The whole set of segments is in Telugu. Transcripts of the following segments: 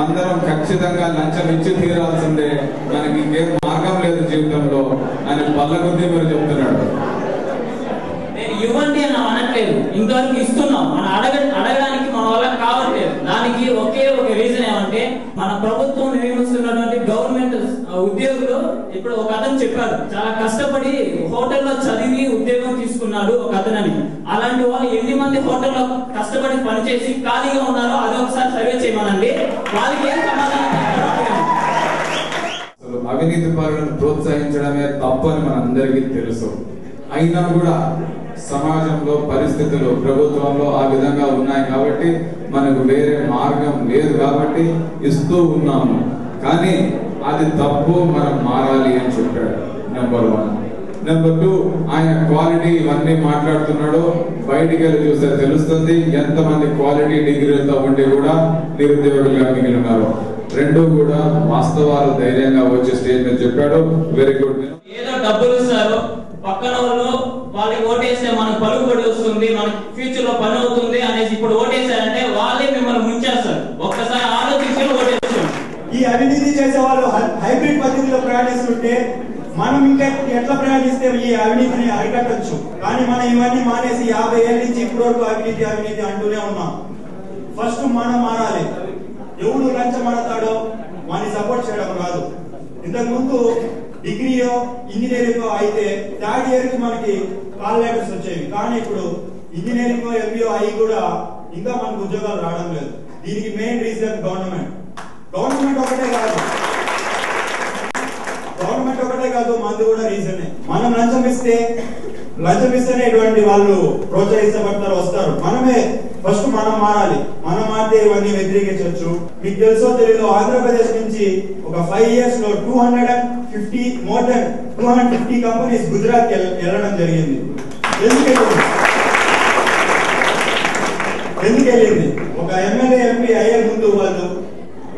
అందరం ఖచ్చితంగా లంచం ఇచ్చి తీరాల్సిందే, మనకి ఇంకేం మార్గం లేదు జీవితంలో అని పల్లకొద్ది మీరు చెప్తున్నాడు. నేను ఇవ్వండి అని అనట్లేదు, ఇంతవరకు ఇస్తున్నాం, మనం అడగడానికి మన వల్ల కావట్లేదు. దానికి ఒకే ఒక రీజన్ ఏమంటే మన ప్రభుత్వం నియమిస్తున్నటువంటి గవర్నమెంట్ ఉద్యోగులు. ఇప్పుడు ఒక అతను చెప్పారు, చాలా కష్టపడి హోటల్లో చదివి ఉద్యోగం తీసుకున్నాడు ఒక అతనని. అలాంటి వాళ్ళు 8 మంది హోటల్లో కష్టపడి పనిచేసి ఖాళీగా ఉన్నారో అదొకసారి సర్వే చేయమనండి, వాళ్ళకి ఏం సమాధానం. అవినీతి పరులను ప్రోత్సహించడమే తప్పని మనందరికీ తెలుసు. అయినా కూడా సమాజంలో పరిస్థితులు ప్రభుత్వంలో ఆ విధంగా ఉన్నాయి కాబట్టి మనకు వేరే మార్గం లేదు కాబట్టి ఇస్తూ ఉన్నాము. కానీ అది తప్పు, మనం మారాలి అని చెప్పాడు. నెంబర్ 1. నెంబర్ 2, ఆయన క్వాలిటీ ఇవన్నీ మాట్లాడుతున్నాడు. బయటికి వెళ్ళి చూస్తే తెలుస్తుంది ఎంతమంది క్వాలిటీ డిగ్రీలతో ఉండి కూడా నిరుద్యోగులుగా మిగిలి ఉన్నారు. 2 కూడా వాస్తవాలు ధైర్యంగా వచ్చే స్టేజ్ మీద చెప్పాడు. Very good. ఏదో డబ్బులు ఇస్తారు, పక్కన వాళ్ళు వాళ్ళకి ఓటేస్తే మనకు పలుకుబడి వస్తుంది, మనకి ఫ్యూచర్ లో పని అవుతుంది అనేసి ఇప్పుడు ఓటేసారంటే వాళ్ళే మిమ్మల్ని ముంచేస్తారు. ఒక్కసారి ఆలోచించి ఓటేస్తారు. ఈ అవినీతి చేసే వాళ్ళు హైబ్రిడ్ పద్ధతిలో ప్రయాణిస్తుంటే మనం ఇంకా ఎట్లా ప్రయాణిస్తే ఈ అవినీతిని అరికట్టచ్చు. కానీ మనం ఇవన్నీ మానేసి 50 ఏళ్ళ నుంచి ఇప్పటి వరకు అవినీతి అవినీతి అంటూనే ఉన్నాం. ఫస్ట్ మనం మారాలి. ఎవడు లంచం అడతాడో వాడిని సపోర్ట్ చేయడం కాదు. ఇంతకు ముందు డిగ్రీయో ఇంజనీరింగ్ అయితే 3rd ఇయర్ కి మనకి కాల్ లెటర్స్ వచ్చేవి. కానీ ఇప్పుడు ఇంజనీరింగ్ ఎంబీఓ అయి కూడా ఇంకా మనకు ఉద్యోగాలు రావడం లేదు. దీనికి మెయిన్ రీజన్ గవర్నమెంట్ ఒకటే కాదు, మంది కూడా రీజనే. మనం లంచం ఇస్తేనే ఇటువంటి వాళ్ళు ప్రోత్సహించబడతారు, వస్తారు. ఫస్ట్ మనం మారాలి. మనం మారితే ఇవన్నీ వ్యతిరేకించవచ్చు. మీకు తెలుసో తెలీదో ఆంధ్రప్రదేశ్ నుంచి ఒక 5 years లో 250 more than 250 కంపెనీస్ గుజరాత్ వెళ్ళడం జరిగింది. ఎందుకు వెళ్ళింది? ఒక ఎమ్మెల్యే ఎంపీ అయ్యే ముందు వాళ్ళు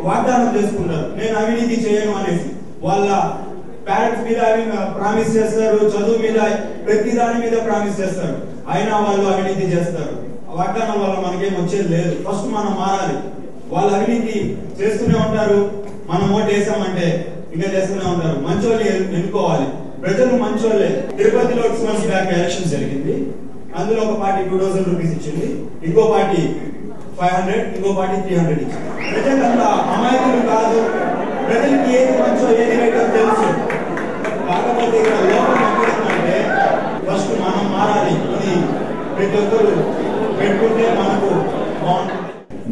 వాగ్దానం చేసుకుంటారు, నేను అవినీతి చేయను అనేసి. వాళ్ళ పేరెంట్స్ మీద ప్రామిస్ చేస్తారు, చదువు మీద ప్రతి దాని మీద ప్రామిస్ చేస్తారు. అయినా వాళ్ళు అవినీతి చేస్తారు. వాగ్దానం వల్ల మనకేం వచ్చేది లేదు. ఫస్ట్ మనం మారాలి. వాళ్ళు అవినీతి చేస్తూనే ఉంటారు, మనం ఓటు వేసామంటే ఇంకా చేస్తూనే ఉంటారు. మంచోళ్ళు ఎన్నుకోవాలి. ప్రజలు మంచోళ్ళే. తిరుపతిలో 6 months బ్యాక్ ఎలక్షన్ జరిగింది. అందులో ఒక పార్టీ 2000 రూపీస్ ఇచ్చింది, ఇంకో పార్టీ 500, ఇంకో పార్టీ 300 ఇచ్చింది. ప్రజలంతా అమాయకులు కాదు. ప్రజలకి ఏది మంచో ఏది రైటో తెలుసు. కాకపోతే ఇక్కడ లోపల ఎక్కడుందంటే ఫస్ట్ మనం మారాలి. ఇది ప్రతి ఒక్కరు పెట్టుకుంటే మనకు బాగుంటుంది.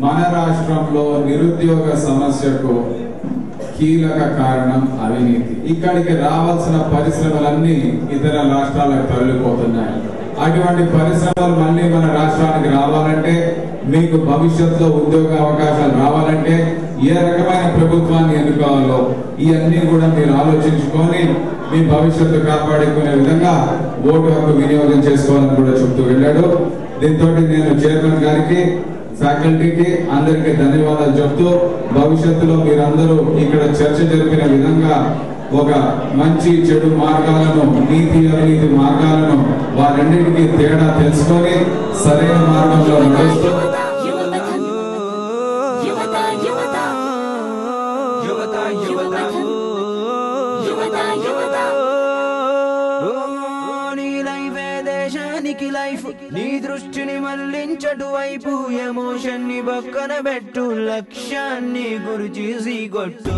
మన రాష్ట్రంలో నిరుద్యోగ సమస్యకు కీలక కారణం అవినీతి. ఇక్కడికి రావాల్సిన పరిశ్రమలన్నీ ఇతర రాష్ట్రాలకు తరలిపోతున్నాయి. అటువంటి పరిశ్రమలు మళ్ళీ మన రాష్ట్రానికి రావాలంటే, మీకు భవిష్యత్తులో ఉద్యోగ అవకాశాలు రావాలంటే ఏ రకమైన ప్రభుత్వాన్ని ఎన్నుకోవాలో ఇవన్నీ కూడా మీరు ఆలోచించుకొని మీ భవిష్యత్తు కాపాడుకునే విధంగా ఓటు హక్కు వినియోగం చేసుకోవాలని కూడా చెప్తూ వెళ్ళాడు. దీంతో నేను చైర్మన్ గారికి, ఫ్యాకల్టీకి అందరికీ ధన్యవాదాలు చెప్తూ, భవిష్యత్తులో మీరందరూ ఇక్కడ చర్చ జరిపిన విధంగా ఒక మంచి చెడు మార్గాలను, నీతి అవినీతి మార్గాలను వారెన్నిటికీ తేడా తెలుసుకొని సరైన మార్గంలో నడుస్తూ నీ దృష్టిని మళ్లించటు వైపు, ఎమోషన్ ని పక్కన పెట్టు, లక్ష్యాన్ని గురి చేసి కొట్టు.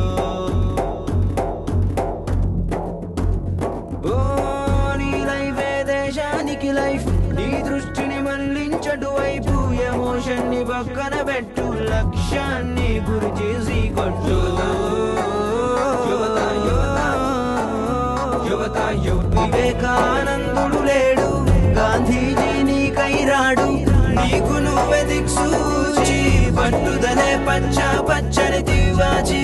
నీ లైఫ్ దేశానికి లైఫ్, నీ దృష్టిని మళ్లించటు వైపు, ఎమోషన్ ని పక్కన పెట్టు, లక్ష్యాన్ని గురి చేసి కొట్టు. వివేకానందుడు లేడు, గాంధీజీ నీకై రాడు, నీకు నువ్వే దిక్సూచి, పట్టుదలే పచ్చని దివాచి.